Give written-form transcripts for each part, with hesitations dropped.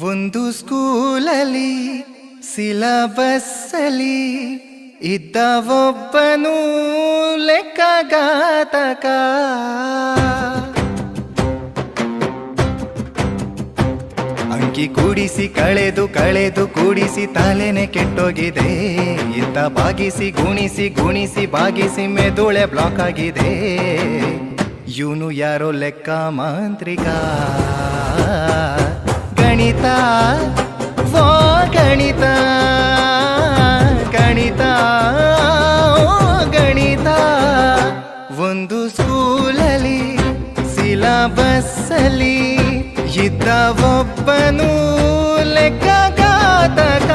ಒಂದು ಸ್ಕೂಲಲ್ಲಿ ಸಿಲಬಸ್ಸಲ್ಲಿ ಇದ್ದ ಒಬ್ಬನು ಲೆಕ್ಕಗಾತಕ. ಅಂಕಿ ಕೂಡಿಸಿ ಕಳೆದು ಕಳೆದು ಕೂಡಿಸಿ ತಲೆನೆ ಕೆಟ್ಟೋಗಿದೆ. ಇದ್ದ ಬಾಗಿಸಿ ಗುಣಿಸಿ ಗುಣಿಸಿ ಬಾಗಿಸಿ ಮೆದುಳೆ ಬ್ಲಾಕ್ ಆಗಿದೆ. ಇವನು ಯಾರೋ ಲೆಕ್ಕ ಮಾಂತ್ರಿಕ. ಗಣಿತ ಓ ಗಣಿತ ಗಣಿತ ಓ ಗಣಿತ. ಒಂದು ಸ್ಕೂಲಲ್ಲಿ ಸಿಲಬಸ್ಸಲ್ಲಿ ಇದ್ದ ಒಬ್ಬನು ಲೆಕ್ಕಗಾತಕ.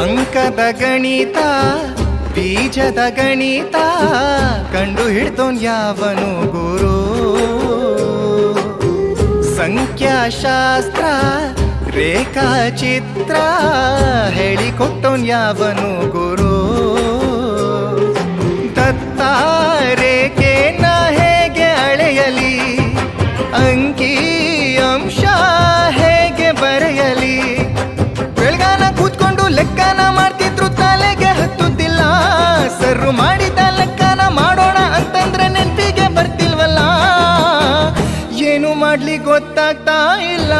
ಅಂಕದ ಗಣಿತ ಬೀಜದ ಗಣಿತ ಕಂಡು ಹಿಡ್ದೋನ್ ಯಾವನು ಗುರು. ಸಂಖ್ಯಾಶಾಸ್ತ್ರ ರೇಖಾಚಿತ್ರ ಹೇಳಿಕೊಟ್ಟೋನ್ ಯಾವನು ಗುರು. ದತ್ತ ರೇಖೆನ ಹೇಗೆ ಅಳೆಯಲಿ, ಅಂಕಿ ಅಂಶ ಹೇಗೆ ಬರೆಯಲಿ. ಬೆಳಗಾನ ಕೂತ್ಕೊಂಡು ಲೆಕ್ಕನ ಮಾಡ್ತಿದ್ರು, ತಲೆಗೆ ಹತ್ತುತ್ತಿಲ್ಲ. ಸರ್ರು ಮಾಡಿದ ಲೆಕ್ಕನ ಮಾಡೋಣ ಅಂತಂದ್ರೆ ನೆನಪಿಗೆ ಬರ್ತಿಲ್ವಲ್ಲ. ಏನು ಮಾಡ್ಲಿ ಗೊತ್ತಾಗ್ತಾ ಇಲ್ಲ.